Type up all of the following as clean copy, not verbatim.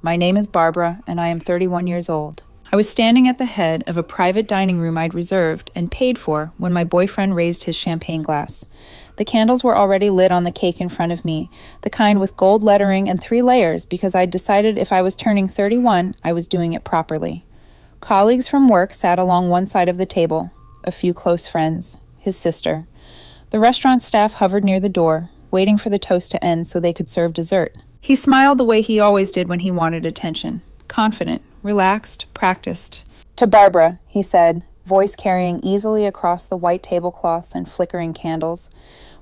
My name is Barbara, and I am 31 years old. I was standing at the head of a private dining room I'd reserved and paid for when my boyfriend raised his champagne glass. The candles were already lit on the cake in front of me, the kind with gold lettering and 3 layers, because I'd decided if I was turning 31, I was doing it properly. Colleagues from work sat along one side of the table, a few close friends, his sister. The restaurant staff hovered near the door, waiting for the toast to end so they could serve dessert. He smiled the way he always did when he wanted attention, confident, relaxed, practiced. "To Barbara," he said, voice carrying easily across the white tablecloths and flickering candles.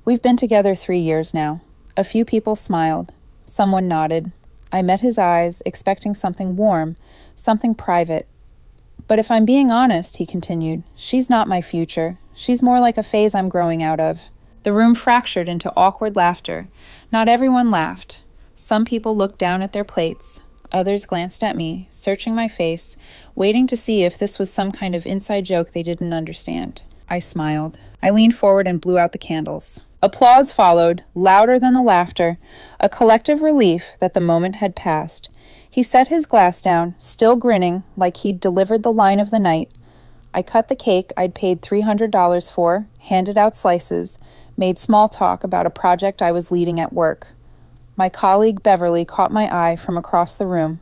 "We've been together 3 years now." A few people smiled. Someone nodded. I met his eyes, expecting something warm, something private. "But if I'm being honest," he continued, "she's not my future. She's more like a phase I'm growing out of." The room fractured into awkward laughter. Not everyone laughed. Some people looked down at their plates. Others glanced at me, searching my face, waiting to see if this was some kind of inside joke they didn't understand. I smiled. I leaned forward and blew out the candles. Applause followed, louder than the laughter, a collective relief that the moment had passed. He set his glass down, still grinning, like he'd delivered the line of the night. I cut the cake I'd paid $300 for, handed out slices, made small talk about a project I was leading at work. My colleague Beverly caught my eye from across the room.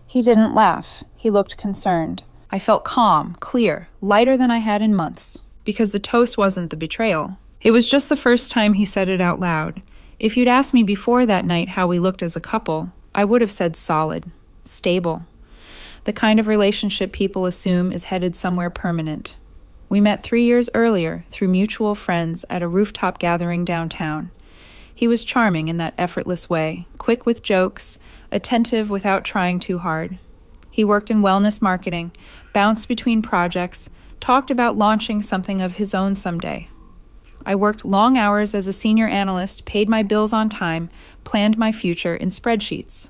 He didn't laugh. He looked concerned. I felt calm, clear, lighter than I had in months, because the toast wasn't the betrayal. It was just the first time he said it out loud. If you'd asked me before that night how we looked as a couple, I would have said solid, stable. The kind of relationship people assume is headed somewhere permanent. We met 3 years earlier through mutual friends at a rooftop gathering downtown. He was charming in that effortless way, quick with jokes, attentive without trying too hard. He worked in wellness marketing, bounced between projects, talked about launching something of his own someday. I worked long hours as a senior analyst, paid my bills on time, planned my future in spreadsheets.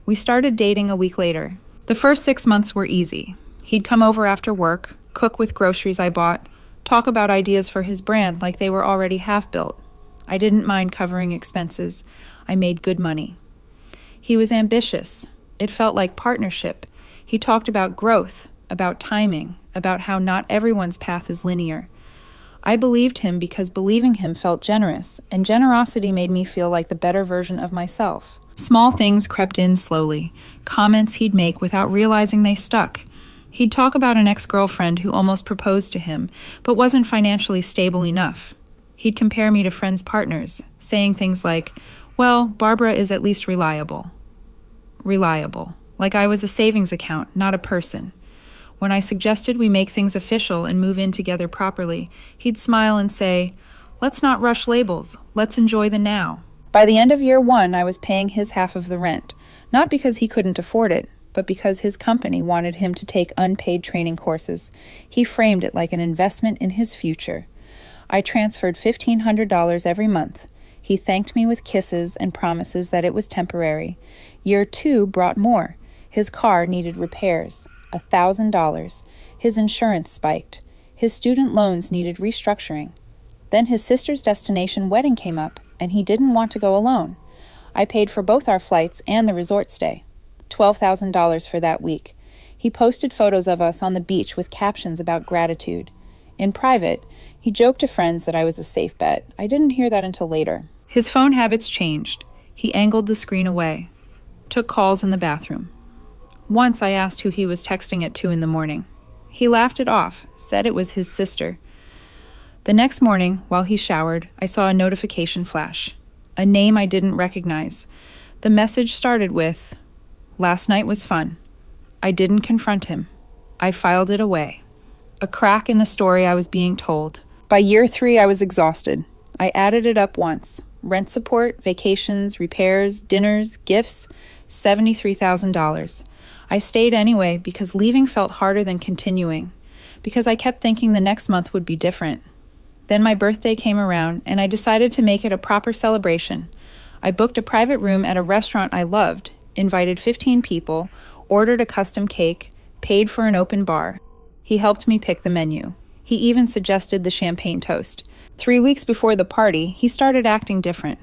We started dating a week later. The first 6 months were easy. He'd come over after work, cook with groceries I bought, talk about ideas for his brand like they were already half-built. I didn't mind covering expenses. I made good money. He was ambitious. It felt like partnership. He talked about growth, about timing, about how not everyone's path is linear. I believed him because believing him felt generous, and generosity made me feel like the better version of myself. Small things crept in slowly, comments he'd make without realizing they stuck. He'd talk about an ex-girlfriend who almost proposed to him, but wasn't financially stable enough. He'd compare me to friends' partners, saying things like, "Well, Barbara is at least reliable." Reliable. Like I was a savings account, not a person. When I suggested we make things official and move in together properly, he'd smile and say, "Let's not rush labels. Let's enjoy the now." By the end of year 1, I was paying his half of the rent, not because he couldn't afford it, but because his company wanted him to take unpaid training courses. He framed it like an investment in his future. I transferred $1,500 every month. He thanked me with kisses and promises that it was temporary. Year 2 brought more. His car needed repairs. $1,000. His insurance spiked. His student loans needed restructuring. Then his sister's destination wedding came up, and he didn't want to go alone. I paid for both our flights and the resort stay. $12,000 for that week. He posted photos of us on the beach with captions about gratitude. In private, he joked to friends that I was a safe bet. I didn't hear that until later. His phone habits changed. He angled the screen away. Took calls in the bathroom. Once I asked who he was texting at 2 in the morning. He laughed it off, said it was his sister. The next morning, while he showered, I saw a notification flash. A name I didn't recognize. The message started with, "Last night was fun." I didn't confront him. I filed it away. A crack in the story I was being told. By year 3, I was exhausted. I added it up once. Rent support, vacations, repairs, dinners, gifts, $73,000. I stayed anyway because leaving felt harder than continuing, because I kept thinking the next month would be different. Then my birthday came around, and I decided to make it a proper celebration. I booked a private room at a restaurant I loved, invited 15 people, ordered a custom cake, paid for an open bar. He helped me pick the menu. He even suggested the champagne toast. 3 weeks before the party, he started acting different.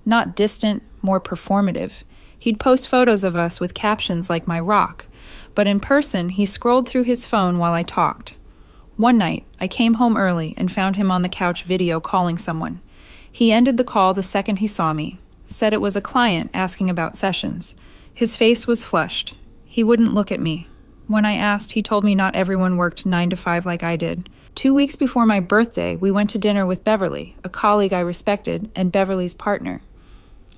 Not distant, more performative. He'd post photos of us with captions like my rock, but in person, he scrolled through his phone while I talked. One night, I came home early and found him on the couch video calling someone. He ended the call the second he saw me, said it was a client asking about sessions. His face was flushed. He wouldn't look at me. When I asked, he told me not everyone worked 9 to 5 like I did. 2 weeks before my birthday, we went to dinner with Beverly, a colleague I respected, and Beverly's partner.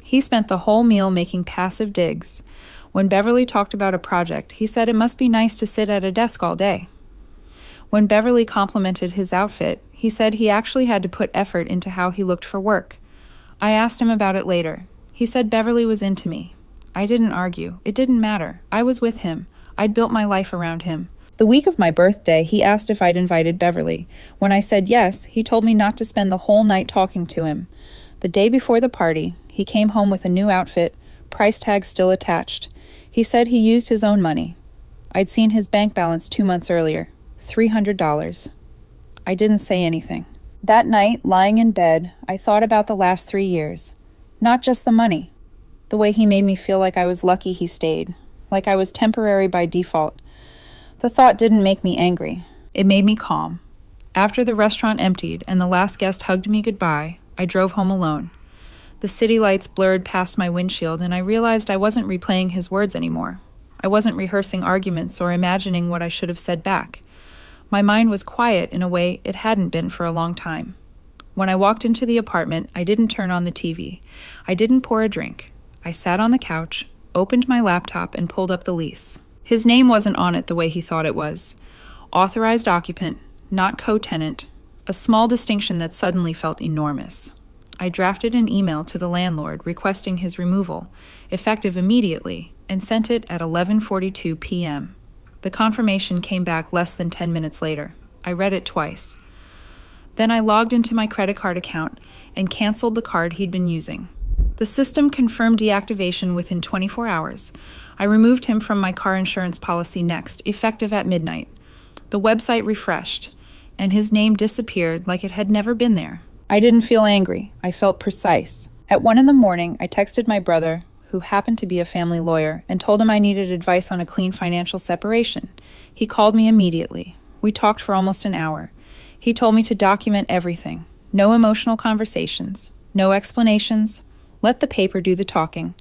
He spent the whole meal making passive digs. When Beverly talked about a project, he said it must be nice to sit at a desk all day. When Beverly complimented his outfit, he said he actually had to put effort into how he looked for work. I asked him about it later. He said Beverly was into me. I didn't argue. It didn't matter. I was with him. I'd built my life around him. The week of my birthday, he asked if I'd invited Beverly. When I said yes, he told me not to spend the whole night talking to him. The day before the party, he came home with a new outfit, price tag still attached. He said he used his own money. I'd seen his bank balance 2 months earlier, $300. I didn't say anything. That night, lying in bed, I thought about the last 3 years. Not just the money. The way he made me feel like I was lucky he stayed, like I was temporary by default. The thought didn't make me angry. It made me calm. After the restaurant emptied and the last guest hugged me goodbye, I drove home alone. The city lights blurred past my windshield, and I realized I wasn't replaying his words anymore. I wasn't rehearsing arguments or imagining what I should have said back. My mind was quiet in a way it hadn't been for a long time. When I walked into the apartment, I didn't turn on the TV. I didn't pour a drink. I sat on the couch, opened my laptop, and pulled up the lease. His name wasn't on it the way he thought it was. Authorized occupant, not co-tenant, a small distinction that suddenly felt enormous. I drafted an email to the landlord requesting his removal, effective immediately, and sent it at 11:42 p.m. The confirmation came back less than 10 minutes later. I read it twice. Then I logged into my credit card account and canceled the card he'd been using. The system confirmed deactivation within 24 hours. I removed him from my car insurance policy next, effective at midnight. The website refreshed, and his name disappeared like it had never been there. I didn't feel angry. I felt precise. At 1 a.m, I texted my brother, who happened to be a family lawyer, and told him I needed advice on a clean financial separation. He called me immediately. We talked for almost an hour. He told me to document everything. No emotional conversations. No explanations. Let the paper do the talking.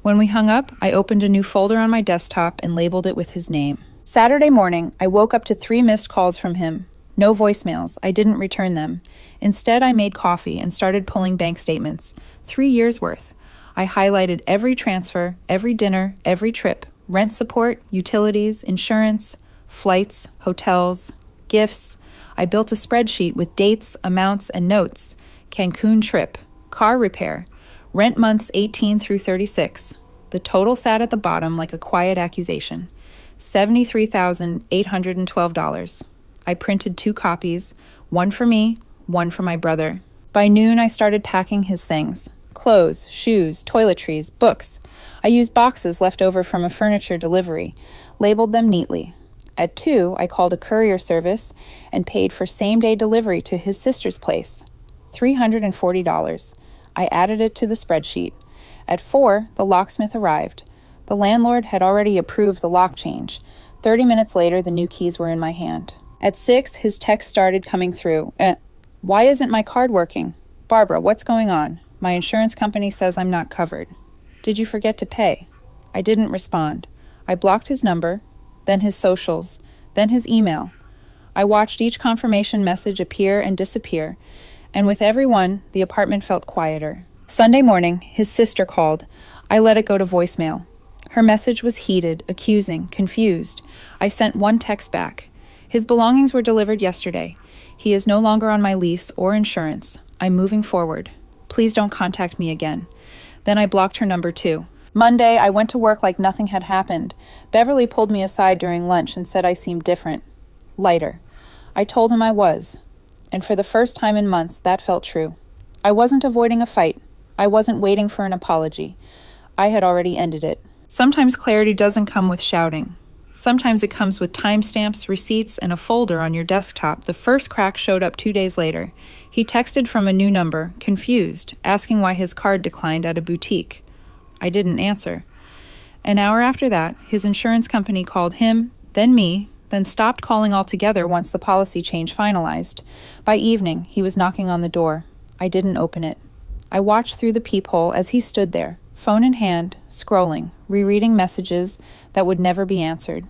When we hung up, I opened a new folder on my desktop and labeled it with his name. Saturday morning, I woke up to 3 missed calls from him. No voicemails. I didn't return them. Instead, I made coffee and started pulling bank statements. 3 years' worth. I highlighted every transfer, every dinner, every trip, rent support, utilities, insurance, flights, hotels, gifts. I built a spreadsheet with dates, amounts, and notes. Cancun trip, car repair, rent months 18 through 36. The total sat at the bottom like a quiet accusation. $73,812. I printed 2 copies, one for me, one for my brother. By noon, I started packing his things. Clothes, shoes, toiletries, books. I used boxes left over from a furniture delivery, labeled them neatly. At 2, I called a courier service and paid for same-day delivery to his sister's place. $340. I added it to the spreadsheet. At 4, the locksmith arrived. The landlord had already approved the lock change. 30 minutes later, the new keys were in my hand. At 6, his text started coming through. Why isn't my card working? Barbara, what's going on? My insurance company says I'm not covered. Did you forget to pay? I didn't respond. I blocked his number, then his socials, then his email. I watched each confirmation message appear and disappear, and with every one, the apartment felt quieter. Sunday morning, his sister called. I let it go to voicemail. Her message was heated, accusing, confused. I sent one text back. His belongings were delivered yesterday. He is no longer on my lease or insurance. I'm moving forward. Please don't contact me again. Then I blocked her number too. Monday, I went to work like nothing had happened. Beverly pulled me aside during lunch and said I seemed different. Lighter. I told him I was. And for the first time in months, that felt true. I wasn't avoiding a fight. I wasn't waiting for an apology. I had already ended it. Sometimes clarity doesn't come with shouting. Sometimes it comes with timestamps, receipts, and a folder on your desktop. The first crack showed up 2 days later. He texted from a new number, confused, asking why his card declined at a boutique. I didn't answer. An hour after that, his insurance company called him, then me, then stopped calling altogether once the policy change finalized. By evening, he was knocking on the door. I didn't open it. I watched through the peephole as he stood there, phone in hand, scrolling, rereading messages that would never be answered.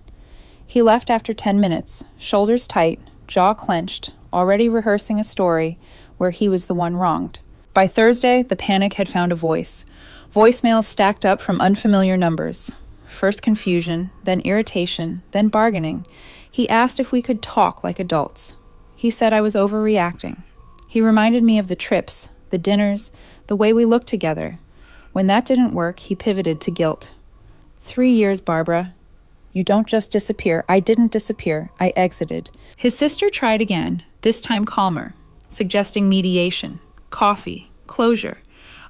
He left after 10 minutes, shoulders tight, jaw clenched, already rehearsing a story where he was the one wronged. By Thursday, the panic had found a voice. Voicemails stacked up from unfamiliar numbers. First confusion, then irritation, then bargaining. He asked if we could talk like adults. He said I was overreacting. He reminded me of the trips, the dinners, the way we looked together. When that didn't work, he pivoted to guilt. 3 years, Barbara. You don't just disappear. I didn't disappear. I exited. His sister tried again, this time calmer, suggesting mediation, coffee, closure.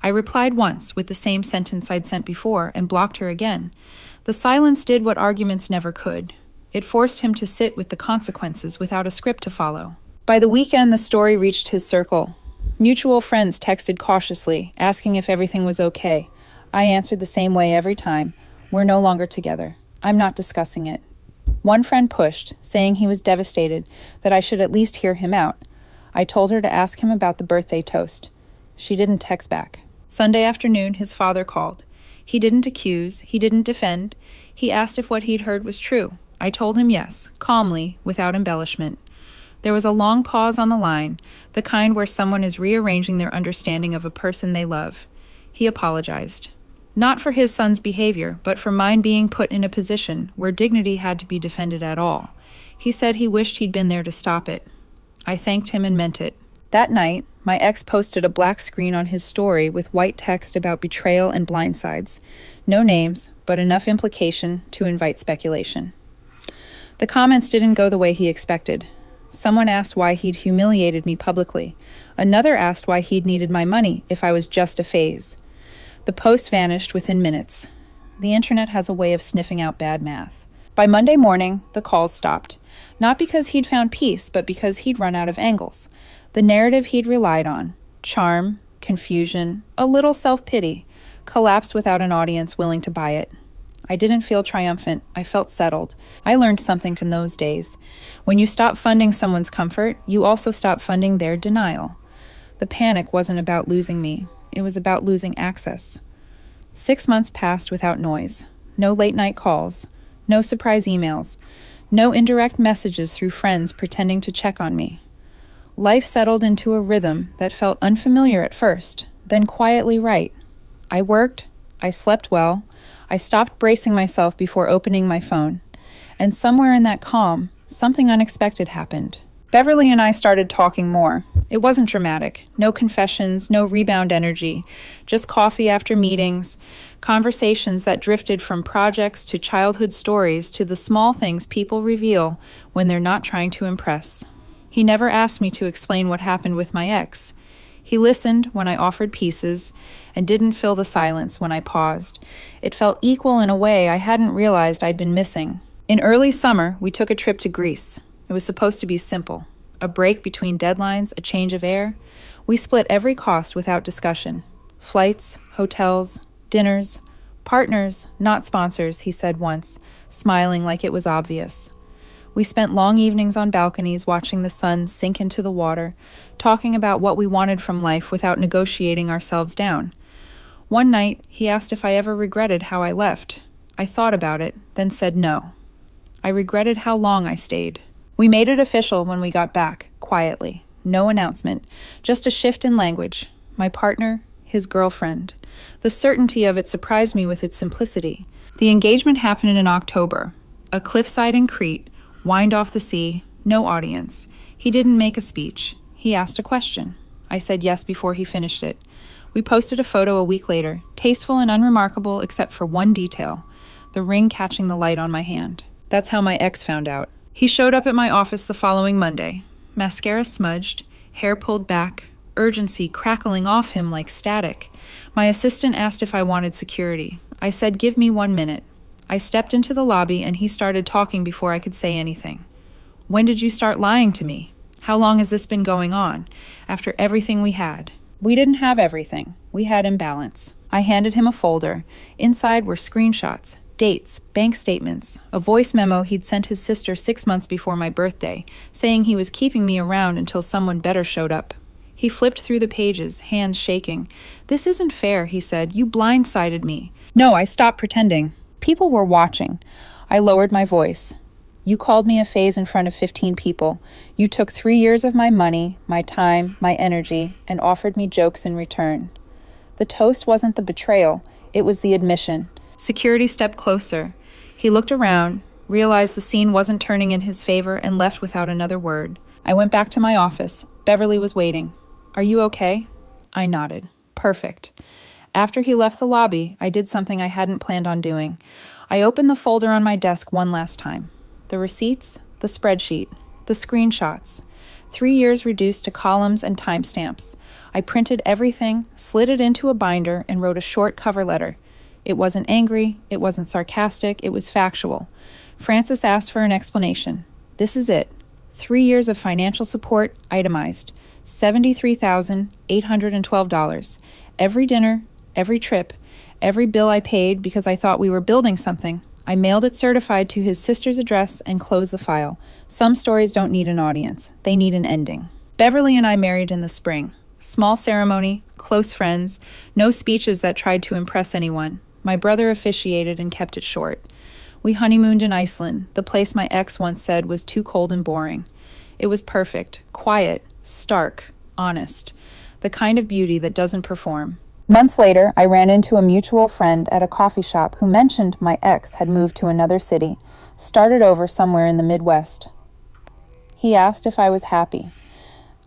I replied once with the same sentence I'd sent before and blocked her again. The silence did what arguments never could. It forced him to sit with the consequences without a script to follow. By the weekend, the story reached his circle. Mutual friends texted cautiously, asking if everything was okay. I answered the same way every time. We're no longer together. I'm not discussing it. One friend pushed, saying he was devastated, that I should at least hear him out. I told her to ask him about the birthday toast. She didn't text back. Sunday afternoon, his father called. He didn't accuse, he didn't defend. He asked if what he'd heard was true. I told him yes, calmly, without embellishment. There was a long pause on the line, the kind where someone is rearranging their understanding of a person they love. He apologized. Not for his son's behavior, but for mine being put in a position where dignity had to be defended at all. He said he wished he'd been there to stop it. I thanked him and meant it. That night, my ex posted a black screen on his story with white text about betrayal and blindsides. No names, but enough implication to invite speculation. The comments didn't go the way he expected. Someone asked why he'd humiliated me publicly. Another asked why he'd needed my money if I was just a phase. The post vanished within minutes. The internet has a way of sniffing out bad math. By Monday morning, the calls stopped. Not because he'd found peace, but because he'd run out of angles. The narrative he'd relied on, charm, confusion, a little self-pity, collapsed without an audience willing to buy it. I didn't feel triumphant. I felt settled. I learned something in those days. When you stop funding someone's comfort, you also stop funding their denial. The panic wasn't about losing me. It was about losing access. 6 months passed without noise. No late-night calls. No surprise emails. No indirect messages through friends pretending to check on me. Life settled into a rhythm that felt unfamiliar at first, then quietly right. I worked. I slept well. I stopped bracing myself before opening my phone. And somewhere in that calm, something unexpected happened. Beverly and I started talking more. It wasn't dramatic. No confessions, no rebound energy. Just coffee after meetings, conversations that drifted from projects to childhood stories to the small things people reveal when they're not trying to impress. He never asked me to explain what happened with my ex. He listened when I offered pieces and didn't fill the silence when I paused. It felt equal in a way I hadn't realized I'd been missing. In early summer, we took a trip to Greece. It was supposed to be simple. A break between deadlines, a change of air. We split every cost without discussion. Flights, hotels, dinners, partners, not sponsors, he said once, smiling like it was obvious. We spent long evenings on balconies watching the sun sink into the water, talking about what we wanted from life without negotiating ourselves down. One night, he asked if I ever regretted how I left. I thought about it, then said no. I regretted how long I stayed. We made it official when we got back, quietly. No announcement, just a shift in language. My partner, his girlfriend. The certainty of it surprised me with its simplicity. The engagement happened in October. A cliffside in Crete, wind off the sea, no audience. He didn't make a speech. He asked a question. I said yes before he finished it. We posted a photo a week later, tasteful and unremarkable except for one detail, the ring catching the light on my hand. That's how my ex found out. He showed up at my office the following Monday. Mascara smudged, hair pulled back, urgency crackling off him like static. My assistant asked if I wanted security. I said, "Give me 1 minute." I stepped into the lobby and he started talking before I could say anything. "When did you start lying to me? How long has this been going on? After everything we had." We didn't have everything. We had imbalance. I handed him a folder. Inside were screenshots, Dates, bank statements, a voice memo he'd sent his sister 6 months before my birthday, saying he was keeping me around until someone better showed up. He flipped through the pages, hands shaking. "This isn't fair," he said. "You blindsided me." No, I stopped pretending. People were watching. I lowered my voice. "You called me a phase in front of 15 people. You took 3 years of my money, my time, my energy, and offered me jokes in return." The toast wasn't the betrayal, it was the admission. Security stepped closer. He looked around, realized the scene wasn't turning in his favor, and left without another word. I went back to my office. Beverly was waiting. "Are you okay?" I nodded. "Perfect." After he left the lobby, I did something I hadn't planned on doing. I opened the folder on my desk one last time. The receipts, the spreadsheet, the screenshots. 3 years reduced to columns and timestamps. I printed everything, slid it into a binder, and wrote a short cover letter. It wasn't angry, it wasn't sarcastic, it was factual. Francis asked for an explanation. This is it. 3 years of financial support, itemized. $73,812. Every dinner, every trip, every bill I paid because I thought we were building something. I mailed it certified to his sister's address and closed the file. Some stories don't need an audience. They need an ending. Beverly and I married in the spring. Small ceremony, close friends, no speeches that tried to impress anyone. My brother officiated and kept it short. We honeymooned in Iceland, the place my ex once said was too cold and boring. It was perfect, quiet, stark, honest, the kind of beauty that doesn't perform. Months later, I ran into a mutual friend at a coffee shop who mentioned my ex had moved to another city, started over somewhere in the Midwest. He asked if I was happy.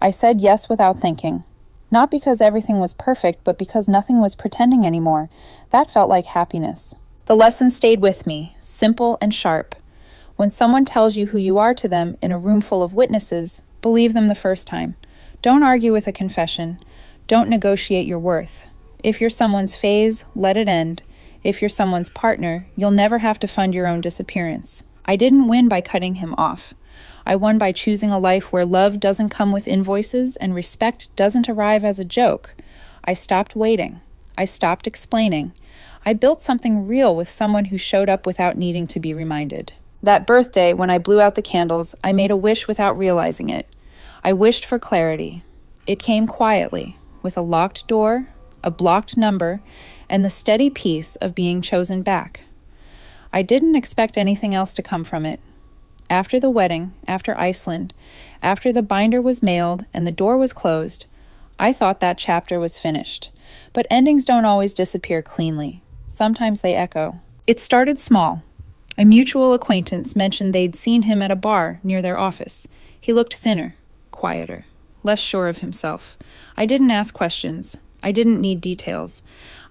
I said yes without thinking. Not because everything was perfect, but because nothing was pretending anymore. That felt like happiness. The lesson stayed with me, simple and sharp. When someone tells you who you are to them in a room full of witnesses, believe them the first time. Don't argue with a confession. Don't negotiate your worth. If you're someone's phase, let it end. If you're someone's partner, you'll never have to fund your own disappearance. I didn't win by cutting him off. I won by choosing a life where love doesn't come with invoices and respect doesn't arrive as a joke. I stopped waiting. I stopped explaining. I built something real with someone who showed up without needing to be reminded. That birthday, when I blew out the candles, I made a wish without realizing it. I wished for clarity. It came quietly, with a locked door, a blocked number, and the steady peace of being chosen back. I didn't expect anything else to come from it. After the wedding, after Iceland, after the binder was mailed and the door was closed, I thought that chapter was finished. But endings don't always disappear cleanly. Sometimes they echo. It started small. A mutual acquaintance mentioned they'd seen him at a bar near their office. He looked thinner, quieter, less sure of himself. I didn't ask questions. I didn't need details.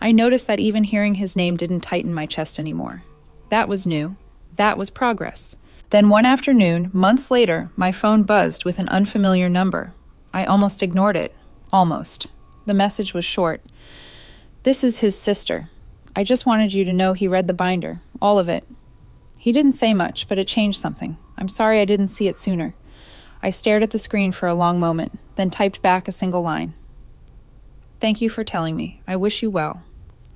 I noticed that even hearing his name didn't tighten my chest anymore. That was new. That was progress. Then one afternoon, months later, my phone buzzed with an unfamiliar number. I almost ignored it. Almost. The message was short. "This is his sister. I just wanted you to know he read the binder. All of it." He didn't say much, but it changed something. "I'm sorry I didn't see it sooner." I stared at the screen for a long moment, then typed back a single line. "Thank you for telling me. I wish you well."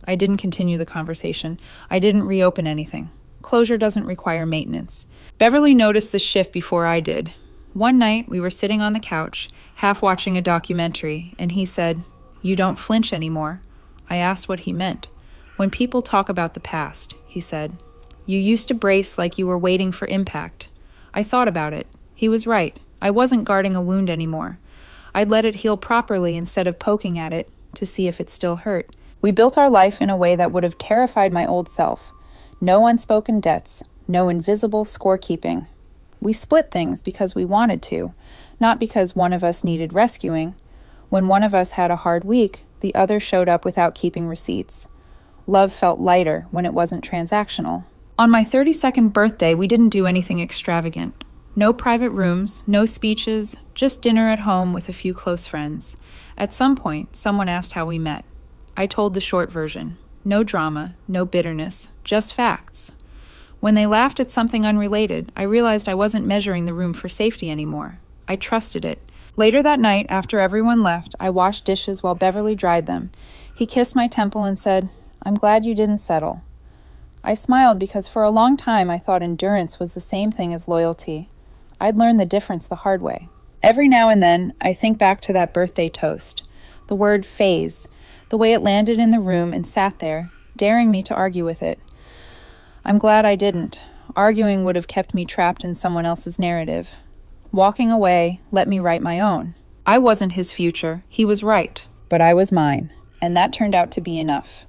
I didn't continue the conversation. I didn't reopen anything. Closure doesn't require maintenance. Beverly noticed the shift before I did. One night, we were sitting on the couch, half watching a documentary, and he said, "You don't flinch anymore." I asked what he meant. "When people talk about the past," he said, "you used to brace like you were waiting for impact." I thought about it. He was right. I wasn't guarding a wound anymore. I'd let it heal properly instead of poking at it to see if it still hurt. We built our life in a way that would have terrified my old self. No unspoken debts, no invisible scorekeeping. We split things because we wanted to, not because one of us needed rescuing. When one of us had a hard week, the other showed up without keeping receipts. Love felt lighter when it wasn't transactional. On my 32nd birthday, we didn't do anything extravagant. No private rooms, no speeches, just dinner at home with a few close friends. At some point, someone asked how we met. I told the short version. No drama, no bitterness, just facts. When they laughed at something unrelated, I realized I wasn't measuring the room for safety anymore. I trusted it. Later that night, after everyone left, I washed dishes while Beverly dried them. He kissed my temple and said, "I'm glad you didn't settle." I smiled because for a long time I thought endurance was the same thing as loyalty. I'd learned the difference the hard way. Every now and then, I think back to that birthday toast. The word phase, the way it landed in the room and sat there, daring me to argue with it. I'm glad I didn't. Arguing would have kept me trapped in someone else's narrative. Walking away let me write my own. I wasn't his future, he was right, but I was mine, and that turned out to be enough.